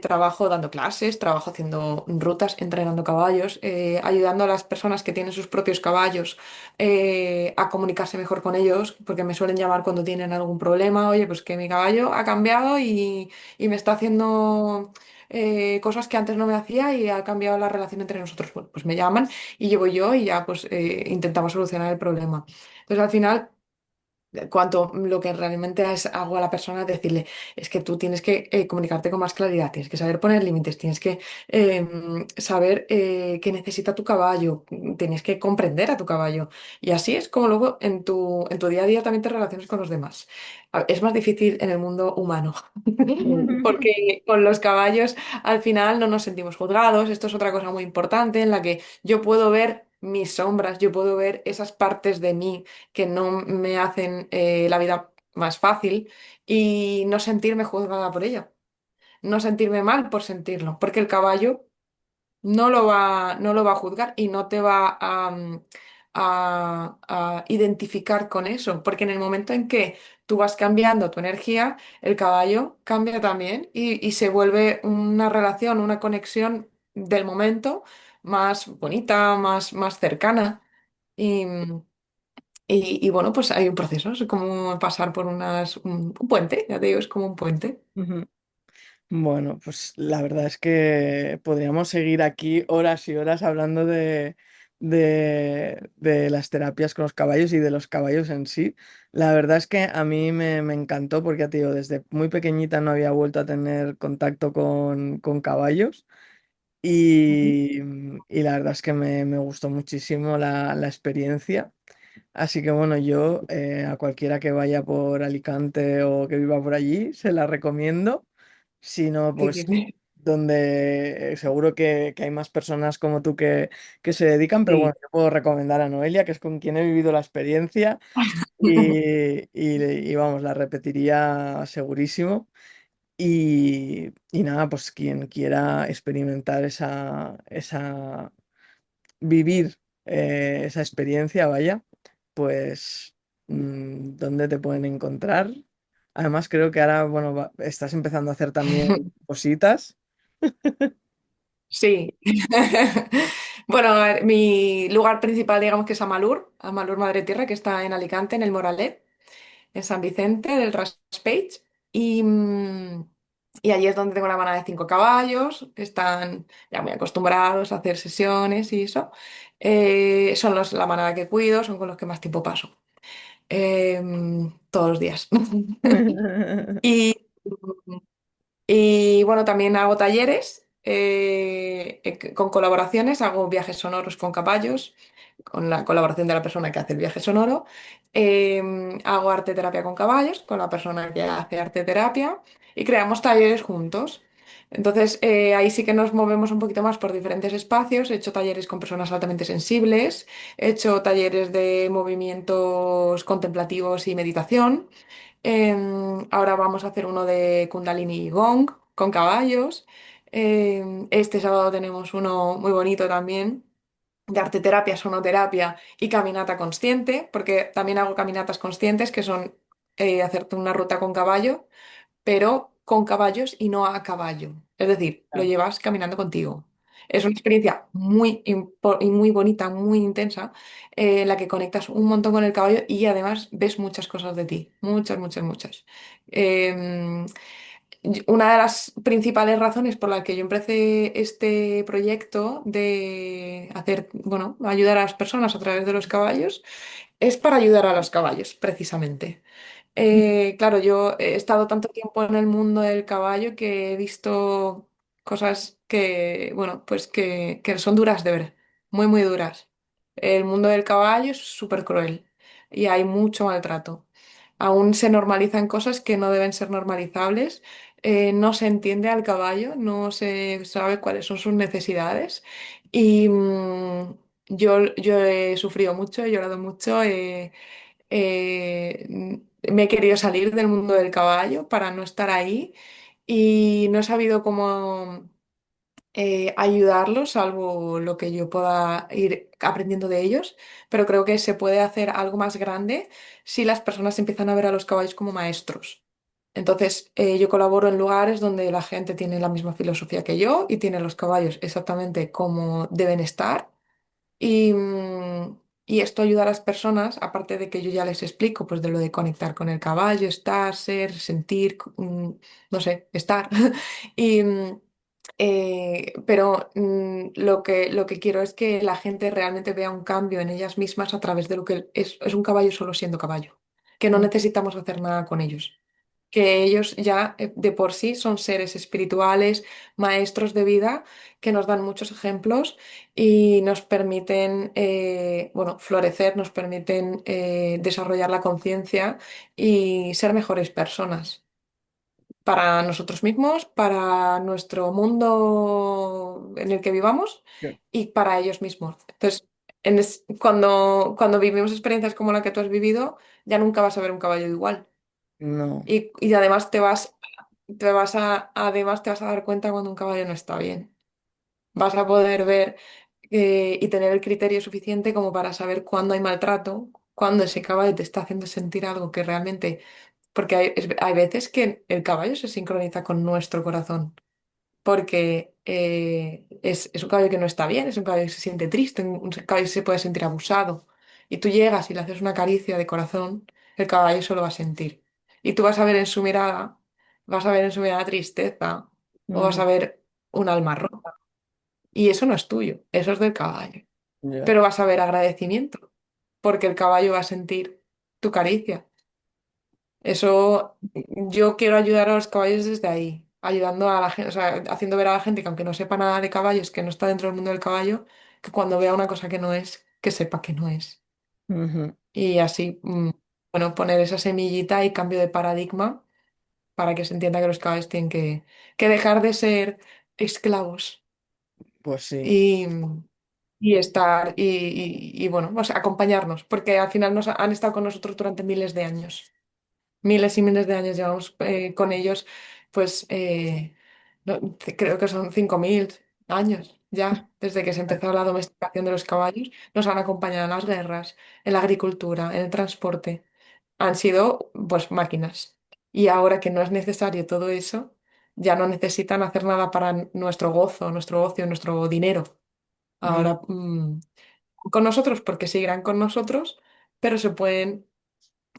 Speaker 2: trabajo dando clases, trabajo haciendo rutas, entrenando caballos, ayudando a las personas que tienen sus propios caballos a comunicarse mejor con ellos, porque me suelen llamar cuando tienen algún problema, oye, pues que mi caballo ha cambiado y me está haciendo cosas que antes no me hacía y ha cambiado la relación entre nosotros. Bueno, pues me llaman y llevo yo y ya pues intentamos solucionar el problema. Entonces al final cuanto lo que realmente hago a la persona es decirle, es que tú tienes que comunicarte con más claridad, tienes que saber poner límites, tienes que saber qué necesita tu caballo, tienes que comprender a tu caballo. Y así es como luego en tu día a día también te relacionas con los demás. Es más difícil en el mundo humano, porque con los caballos al final no nos sentimos juzgados. Esto es otra cosa muy importante en la que yo puedo ver mis sombras, yo puedo ver esas partes de mí que no me hacen la vida más fácil y no sentirme juzgada por ello, no sentirme mal por sentirlo, porque el caballo no lo va a juzgar y no te va a identificar con eso, porque en el momento en que tú vas cambiando tu energía, el caballo cambia también y se vuelve una relación, una conexión del momento más bonita, más cercana. Y, y bueno, pues hay un proceso, es como pasar por un puente, ya te digo, es como un puente.
Speaker 1: Ujú. Bueno, pues la verdad es que podríamos seguir aquí horas y horas hablando de las terapias con los caballos y de los caballos en sí. La verdad es que a mí me encantó porque, ya te digo, desde muy pequeñita no había vuelto a tener contacto con caballos
Speaker 2: Ujú.
Speaker 1: y la verdad es que me gustó muchísimo la experiencia. Así que bueno, yo a cualquiera que vaya por Alicante o que viva por allí, se la recomiendo. Si no,
Speaker 2: Sí, sí,
Speaker 1: pues
Speaker 2: sí.
Speaker 1: donde seguro que hay más personas como tú que se dedican, pero bueno,
Speaker 2: Sí.
Speaker 1: yo puedo recomendar a Noelia, que es con quien he vivido la experiencia y vamos, la repetiría segurísimo. Y nada, pues quien quiera experimentar vivir esa experiencia, vaya, pues ¿dónde te pueden encontrar? Además, creo que ahora, bueno, estás empezando a hacer también cositas.
Speaker 2: Sí. Bueno, a ver, mi lugar principal, digamos que es Amalur, Amalur Madre Tierra, que está en Alicante, en el Moralet, en San Vicente del Raspeig. Y, y allí es donde tengo la manada de 5 caballos, que están ya muy acostumbrados a hacer sesiones y eso. Son la manada que cuido, son con los que más tiempo paso. Todos los días. Y, y bueno, también hago talleres con colaboraciones, hago viajes sonoros con caballos, con la colaboración de la persona que hace el viaje sonoro. Hago arte terapia con caballos, con la persona que hace arte terapia, y creamos talleres juntos. Entonces, ahí sí que nos movemos un poquito más por diferentes espacios. He hecho talleres con personas altamente sensibles, he hecho talleres de movimientos contemplativos y meditación. Ahora vamos a hacer uno de Kundalini Gong con caballos. Este sábado tenemos uno muy bonito también de arte terapia, sonoterapia y caminata consciente, porque también hago caminatas conscientes que son hacerte una ruta con caballo pero con caballos y no a caballo. Es decir, lo llevas caminando contigo. Es una experiencia y muy bonita, muy intensa, en la que conectas un montón con el caballo y además ves muchas cosas de ti. Muchas, muchas, muchas. Eh, una de las principales razones por las que yo empecé este proyecto de hacer, bueno, ayudar a las personas a través de los caballos es para ayudar a los caballos, precisamente. Claro, yo he estado tanto tiempo en el mundo del caballo que he visto cosas que, bueno, pues que son duras de ver, muy, muy duras. El mundo del caballo es súper cruel y hay mucho maltrato. Aún se normalizan cosas que no deben ser normalizables, no se entiende al caballo, no se sabe cuáles son sus necesidades y, Yo he sufrido mucho, he llorado mucho, me he querido salir del mundo del caballo para no estar ahí y no he sabido cómo ayudarlos, salvo lo que yo pueda ir aprendiendo de ellos, pero creo que se puede hacer algo más grande si las personas empiezan a ver a los caballos como maestros. Entonces, yo colaboro en lugares donde la gente tiene la misma filosofía que yo y tiene los caballos exactamente como deben estar. Y, y esto ayuda a las personas, aparte de que yo ya les explico, pues de lo de conectar con el caballo, estar, ser, sentir, no sé, estar. Y, pero lo que quiero es que la gente realmente vea un cambio en ellas mismas a través de lo que es un caballo solo siendo caballo, que no
Speaker 1: Mm,
Speaker 2: necesitamos hacer nada con ellos, que ellos ya de por sí son seres espirituales, maestros de vida, que nos dan muchos ejemplos y nos permiten, bueno, florecer, nos permiten desarrollar la conciencia y ser mejores personas para nosotros mismos, para nuestro mundo en el que vivamos
Speaker 1: que-
Speaker 2: y para ellos mismos. Entonces, cuando vivimos experiencias como la que tú has vivido, ya nunca vas a ver un caballo igual.
Speaker 1: No.
Speaker 2: Y además además te vas a dar cuenta cuando un caballo no está bien. Vas a poder ver y tener el criterio suficiente como para saber cuándo hay maltrato, cuándo ese caballo te está haciendo sentir algo que realmente... Porque hay veces que el caballo se sincroniza con nuestro corazón, porque es un caballo que no está bien, es un caballo que se siente triste, un caballo que se puede sentir abusado. Y tú llegas y le haces una caricia de corazón, el caballo eso lo va a sentir. Y tú vas a ver en su mirada, vas a ver en su mirada tristeza o vas
Speaker 1: Ujú.
Speaker 2: a ver un alma rota. Y eso no es tuyo, eso es del caballo.
Speaker 1: Ya.
Speaker 2: Pero vas a ver agradecimiento, porque el caballo va a sentir tu caricia. Eso yo quiero ayudar a los caballos desde ahí, ayudando a la gente, o sea, haciendo ver a la gente que aunque no sepa nada de caballos, que no está dentro del mundo del caballo, que cuando vea una cosa que no es, que sepa que no es.
Speaker 1: Ujú.
Speaker 2: Y así, bueno, poner esa semillita y cambio de paradigma para que se entienda que los caballos tienen que dejar de ser esclavos
Speaker 1: Pues sí.
Speaker 2: y, y estar y, bueno, o sea, acompañarnos, porque al final han estado con nosotros durante miles de años. Miles y miles de años llevamos con ellos, pues creo que son 5.000 años ya, desde que se empezó la domesticación de los caballos, nos han acompañado en las guerras, en la agricultura, en el transporte. Han sido pues máquinas. Y ahora que no es necesario todo eso, ya no necesitan hacer nada para nuestro gozo, nuestro ocio, nuestro dinero.
Speaker 1: Mm,
Speaker 2: Ahora con nosotros porque seguirán con nosotros, pero se pueden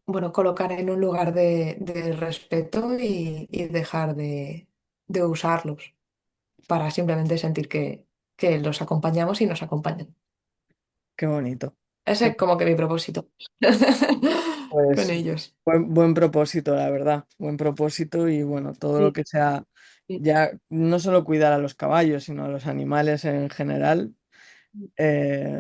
Speaker 2: bueno, colocar en un lugar de respeto y dejar de usarlos para simplemente sentir que los acompañamos y nos acompañan.
Speaker 1: qué bonito.
Speaker 2: Ese
Speaker 1: Qué-
Speaker 2: es como que mi propósito con
Speaker 1: Pues
Speaker 2: ellos.
Speaker 1: buen propósito, la verdad. Buen propósito y bueno, todo lo
Speaker 2: Sí,
Speaker 1: que sea
Speaker 2: sí.
Speaker 1: ya no solo cuidar a los caballos, sino a los animales en general.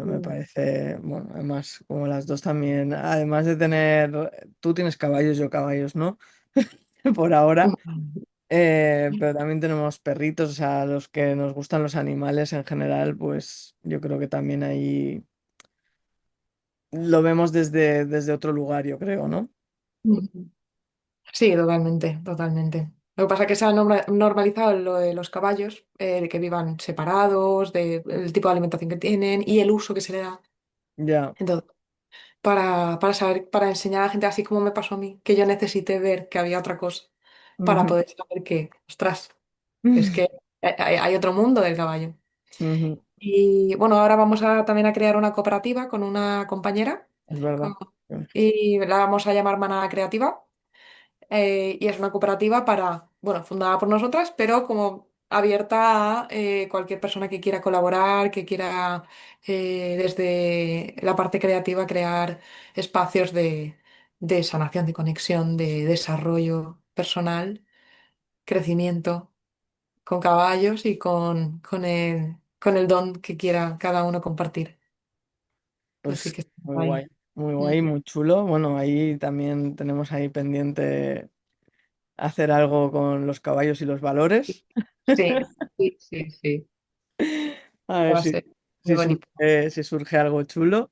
Speaker 1: Me
Speaker 2: Mm.
Speaker 1: parece, bueno, además, como las dos también, además de tener, tú tienes caballos, yo caballos, ¿no? Por ahora, pero también tenemos perritos, o sea, los que nos gustan los animales en general, pues yo creo que también ahí lo vemos desde otro lugar, yo creo, ¿no?
Speaker 2: Mm. Sí, totalmente, totalmente. Lo que pasa es que se ha normalizado lo de los caballos, de que vivan separados, del tipo de alimentación que tienen y el uso que se le da.
Speaker 1: Ya.
Speaker 2: Entonces, para saber, para enseñar a la gente, así como me pasó a mí, que yo necesité ver que había otra cosa para
Speaker 1: Ujú,
Speaker 2: poder saber que, ostras, es que hay otro mundo del caballo.
Speaker 1: ujú,
Speaker 2: Y bueno, ahora vamos también a crear una cooperativa con una compañera
Speaker 1: es verdad.
Speaker 2: con- y la vamos a llamar Manada Creativa. Y es una cooperativa bueno, fundada por nosotras, pero como abierta a cualquier persona que quiera colaborar, que quiera desde la parte creativa crear espacios de sanación, de conexión, de desarrollo personal, crecimiento con caballos y con el don que quiera cada uno compartir. Así
Speaker 1: Pues
Speaker 2: que está ahí.
Speaker 1: muy
Speaker 2: Mm.
Speaker 1: guay, muy chulo. Bueno, ahí también tenemos ahí pendiente hacer algo con los caballos y los valores.
Speaker 2: Sí, sí, sí, sí.
Speaker 1: A ver
Speaker 2: Va a
Speaker 1: si,
Speaker 2: ser. muy bonito.
Speaker 1: si surge algo chulo.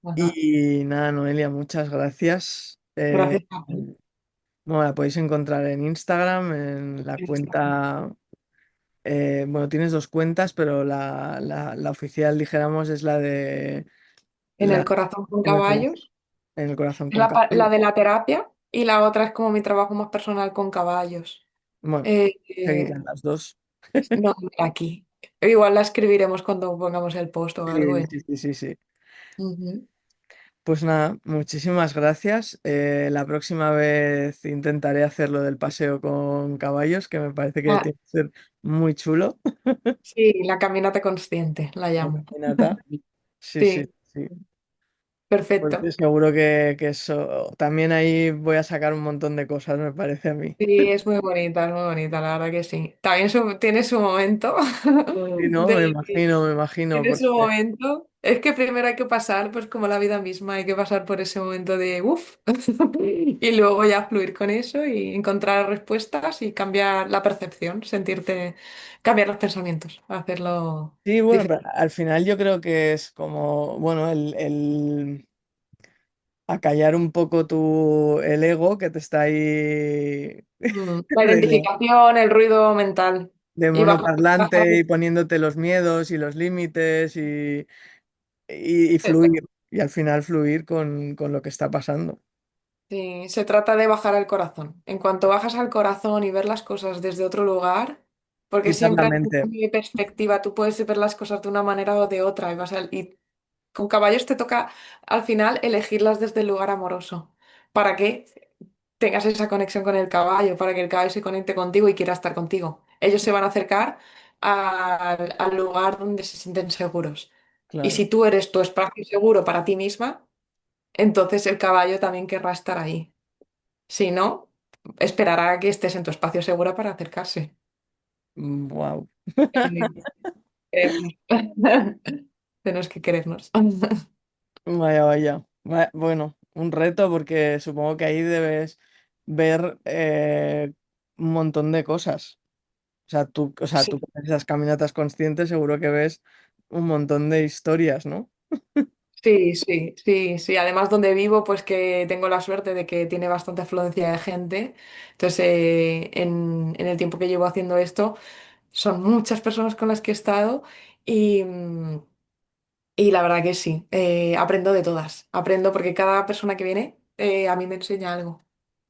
Speaker 2: Ajá.
Speaker 1: Y nada, Noelia, muchas gracias.
Speaker 2: Gracias a ti.
Speaker 1: Bueno, la podéis encontrar en Instagram, en la cuenta. Bueno, tienes dos cuentas, pero la oficial, dijéramos, es la de
Speaker 2: En el
Speaker 1: la,
Speaker 2: corazón con
Speaker 1: en el, cora-
Speaker 2: caballos.
Speaker 1: en el corazón
Speaker 2: Es
Speaker 1: con
Speaker 2: la
Speaker 1: caballo.
Speaker 2: de la terapia y la otra es como mi trabajo más personal con caballos.
Speaker 1: Bueno,
Speaker 2: Eh,
Speaker 1: seguirán
Speaker 2: eh,
Speaker 1: las dos.
Speaker 2: no, aquí. Igual la escribiremos cuando pongamos el post o algo.
Speaker 1: Sí, sí, sí, sí, sí.
Speaker 2: Ujú.
Speaker 1: Pues nada, muchísimas gracias. La próxima vez intentaré hacer lo del paseo con caballos, que me parece que
Speaker 2: Ah,
Speaker 1: tiene que ser muy chulo.
Speaker 2: sí, la caminata consciente, la
Speaker 1: La
Speaker 2: llamo.
Speaker 1: caminata. Sí, sí,
Speaker 2: Sí,
Speaker 1: sí. Pues
Speaker 2: perfecto.
Speaker 1: sí, seguro que eso. También ahí voy a sacar un montón de cosas, me parece a mí.
Speaker 2: Sí, es muy bonita, la verdad que sí. También tiene su momento.
Speaker 1: Sí, no,
Speaker 2: de-
Speaker 1: me imagino,
Speaker 2: Tiene su
Speaker 1: porque
Speaker 2: momento. Es que primero hay que pasar, pues como la vida misma, hay que pasar por ese momento de uff. Y luego ya fluir con eso y encontrar respuestas y cambiar la percepción, sentirte, cambiar los pensamientos, hacerlo
Speaker 1: sí, bueno, pero
Speaker 2: diferente.
Speaker 1: al final yo creo que es como, bueno, acallar un poco el ego que te está ahí
Speaker 2: La identificación, el ruido mental
Speaker 1: de
Speaker 2: y bajar.
Speaker 1: monoparlante y poniéndote los miedos y los límites y fluir. Y al final fluir con lo que está pasando.
Speaker 2: Sí, se trata de bajar al corazón. En cuanto bajas al corazón y ver las cosas desde otro lugar, porque
Speaker 1: Quitar la
Speaker 2: siempre
Speaker 1: mente.
Speaker 2: hay mi perspectiva, tú puedes ver las cosas de una manera o de otra y con caballos te toca al final elegirlas desde el lugar amoroso, para que tengas esa conexión con el caballo, para que el caballo se conecte contigo y quiera estar contigo. Ellos se van a acercar al lugar donde se sienten seguros. Y
Speaker 1: Claro.
Speaker 2: si tú eres tu espacio seguro para ti misma, entonces el caballo también querrá estar ahí. Si no, esperará a que estés en tu espacio seguro para acercarse.
Speaker 1: Wow.
Speaker 2: Sí, querernos. Tenemos que querernos.
Speaker 1: Vaya, vaya. Bueno, un reto porque supongo que ahí debes ver un montón de cosas. O sea, tú
Speaker 2: Sí,
Speaker 1: con esas caminatas conscientes seguro que ves un montón de historias, ¿no?
Speaker 2: sí, sí, sí, sí. Además, donde vivo, pues que tengo la suerte de que tiene bastante afluencia de gente. Entonces, en el tiempo que llevo haciendo esto, son muchas personas con las que he estado y, y la verdad que sí, aprendo de todas. Aprendo porque cada persona que viene a mí me enseña algo.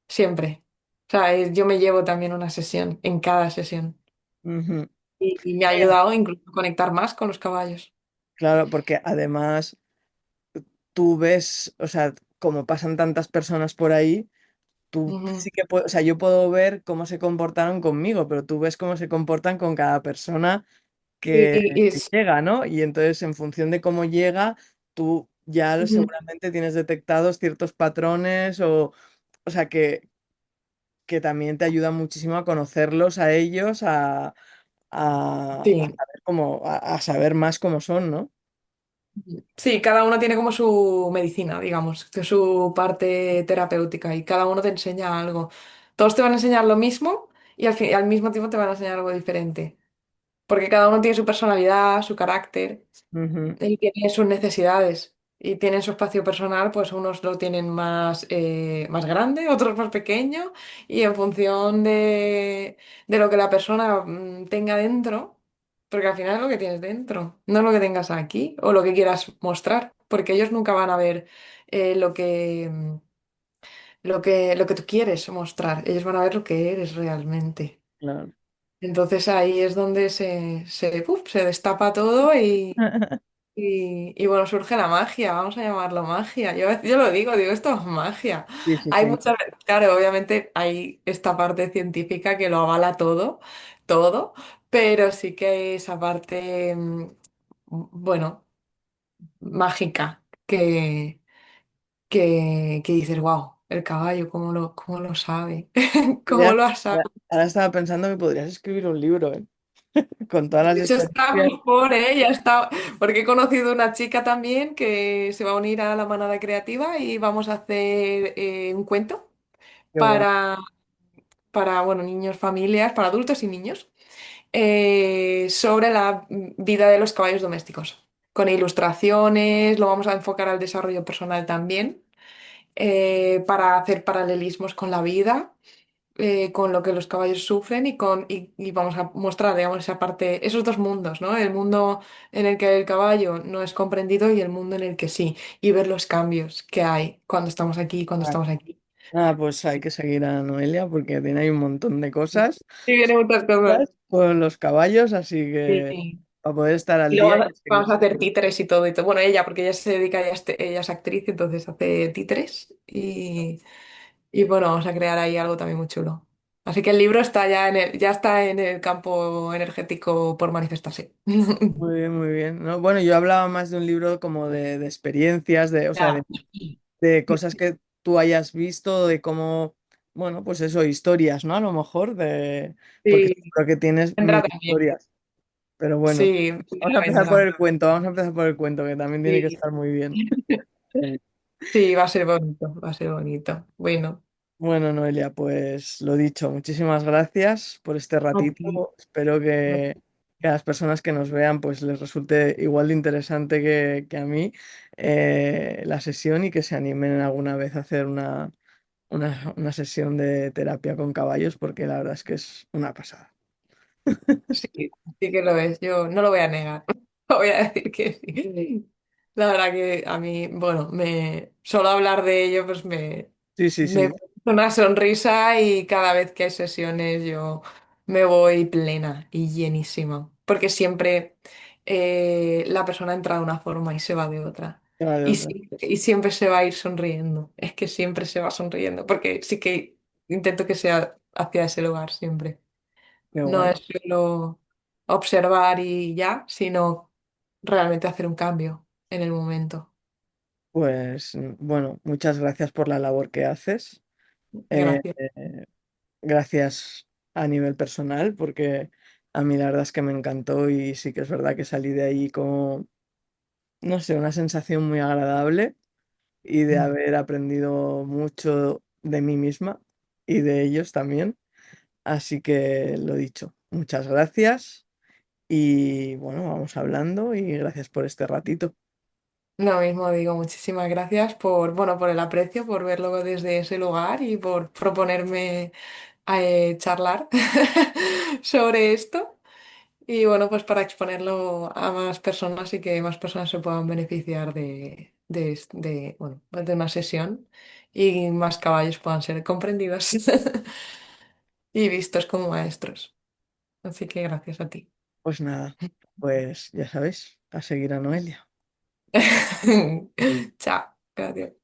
Speaker 2: Siempre. O sea, yo me llevo también una sesión en cada sesión.
Speaker 1: Ujú.
Speaker 2: Y me ha ayudado incluso a conectar más con los caballos.
Speaker 1: Claro, porque además tú ves, o sea, como pasan tantas personas por ahí, tú
Speaker 2: Ujú.
Speaker 1: sí que puedes, o sea, yo puedo ver cómo se comportaron conmigo, pero tú ves cómo se comportan con cada persona que,
Speaker 2: Y
Speaker 1: que llega, ¿no? Y entonces en función de cómo llega, tú ya
Speaker 2: ujú.
Speaker 1: seguramente tienes detectados ciertos patrones o sea, que también te ayuda muchísimo a conocerlos a ellos, a
Speaker 2: Sí,
Speaker 1: saber cómo, a saber más cómo son, ¿no?
Speaker 2: sí, cada uno tiene como su medicina, digamos, su parte terapéutica y cada uno te enseña algo. Todos te van a enseñar lo mismo y al mismo tiempo te van a enseñar algo diferente, porque cada uno tiene su personalidad, su carácter.
Speaker 1: Ujú.
Speaker 2: Y tiene sus necesidades y tienen su espacio personal, pues unos lo tienen más, más grande, otros más pequeño, y en función de lo que la persona tenga dentro, porque al final es lo que tienes dentro, no es lo que tengas aquí o lo que quieras mostrar, porque ellos nunca van a ver lo lo que tú quieres mostrar, ellos van a ver lo que eres realmente.
Speaker 1: Claro.
Speaker 2: Entonces ahí es donde se destapa todo y bueno, surge la magia, vamos a llamarlo magia. Yo lo digo, esto es magia.
Speaker 1: Sí, sí,
Speaker 2: Hay
Speaker 1: sí.
Speaker 2: muchas, claro, obviamente hay esta parte científica que lo avala todo, todo, pero sí que hay esa parte, bueno, mágica, que dices, wow, el caballo, cómo lo sabe? ¿Cómo
Speaker 1: Podrías-
Speaker 2: lo ha sabido?
Speaker 1: ahora estaba pensando que podrías escribir un libro, ¿eh? Con todas las
Speaker 2: De hecho,
Speaker 1: experiencias.
Speaker 2: estamos por, ya está, porque he conocido una chica también que se va a unir a la manada creativa y vamos a hacer un cuento
Speaker 1: Qué guay.
Speaker 2: para, bueno, niños, familias, para adultos y niños, sobre la vida de los caballos domésticos, con ilustraciones, lo vamos a enfocar al desarrollo personal también, para hacer paralelismos con la vida, con lo que los caballos sufren y vamos a mostrar, digamos, esa parte, esos dos mundos, ¿no? El mundo en el que el caballo no es comprendido y el mundo en el que sí, y ver los cambios que hay cuando estamos aquí y cuando
Speaker 1: Ah,
Speaker 2: estamos aquí.
Speaker 1: pues hay que seguir a Noelia porque tiene ahí un montón de cosas
Speaker 2: Sí, viene muchas cosas.
Speaker 1: con los caballos, así que
Speaker 2: Sí.
Speaker 1: para poder estar
Speaker 2: Y
Speaker 1: al
Speaker 2: luego
Speaker 1: día hay que seguir.
Speaker 2: vamos a hacer títeres y todo, y todo. Bueno, ella, porque ella se dedica, ella es actriz, entonces hace títeres y bueno, vamos a crear ahí algo también muy chulo. Así que el libro está ya está en el campo energético por manifestarse.
Speaker 1: Muy bien, muy bien. No, bueno, yo hablaba más de un libro como de experiencias, o sea,
Speaker 2: Ya.
Speaker 1: de cosas que tú hayas visto, de cómo, bueno, pues eso, historias, ¿no? A lo mejor, porque
Speaker 2: Sí,
Speaker 1: creo que tienes
Speaker 2: vendrá
Speaker 1: mil
Speaker 2: también.
Speaker 1: historias. Pero bueno,
Speaker 2: Sí,
Speaker 1: vamos a
Speaker 2: vendrá,
Speaker 1: empezar por
Speaker 2: vendrá.
Speaker 1: el cuento, vamos a empezar por el cuento, que también tiene que
Speaker 2: Sí.
Speaker 1: estar muy bien.
Speaker 2: Sí, va a ser bonito, va a ser bonito. Bueno,
Speaker 1: Bueno, Noelia, pues lo dicho, muchísimas gracias por este
Speaker 2: ok.
Speaker 1: ratito. Espero que a las personas que nos vean pues les resulte igual de interesante que a mí la sesión y que se animen alguna vez a hacer una sesión de terapia con caballos, porque la verdad es que es una pasada.
Speaker 2: Sí, sí que lo es. Yo no lo voy a negar. Voy a decir que sí. La verdad que a mí, bueno, solo hablar de ello, pues
Speaker 1: Sí, sí,
Speaker 2: me
Speaker 1: sí,
Speaker 2: pone una sonrisa y cada vez que hay sesiones yo me voy plena y llenísima. Porque siempre la persona entra de una forma y se va de otra.
Speaker 1: va de otra.
Speaker 2: Y siempre se va a ir sonriendo. Es que siempre se va sonriendo. Porque sí que intento que sea hacia ese lugar siempre.
Speaker 1: Qué
Speaker 2: No
Speaker 1: guay.
Speaker 2: es solo observar y ya, sino realmente hacer un cambio en el momento.
Speaker 1: Pues bueno, muchas gracias por la labor que haces. Eh,
Speaker 2: Gracias.
Speaker 1: Gracias a nivel personal, porque a mí la verdad es que me encantó y sí que es verdad que salí de ahí con, no sé, una sensación muy agradable y de haber aprendido mucho de mí misma y de ellos también. Así que lo dicho, muchas gracias y bueno, vamos hablando y gracias por este ratito.
Speaker 2: Lo mismo digo, muchísimas gracias por, bueno, por el aprecio, por verlo desde ese lugar y por proponerme charlar sobre esto. Y bueno, pues para exponerlo a más personas y que más personas se puedan beneficiar bueno, pues de una sesión y más caballos puedan ser comprendidos y vistos como maestros. Así que gracias a ti.
Speaker 1: Pues nada, pues ya sabéis, a seguir a Noelia.
Speaker 2: Chao. Gracias.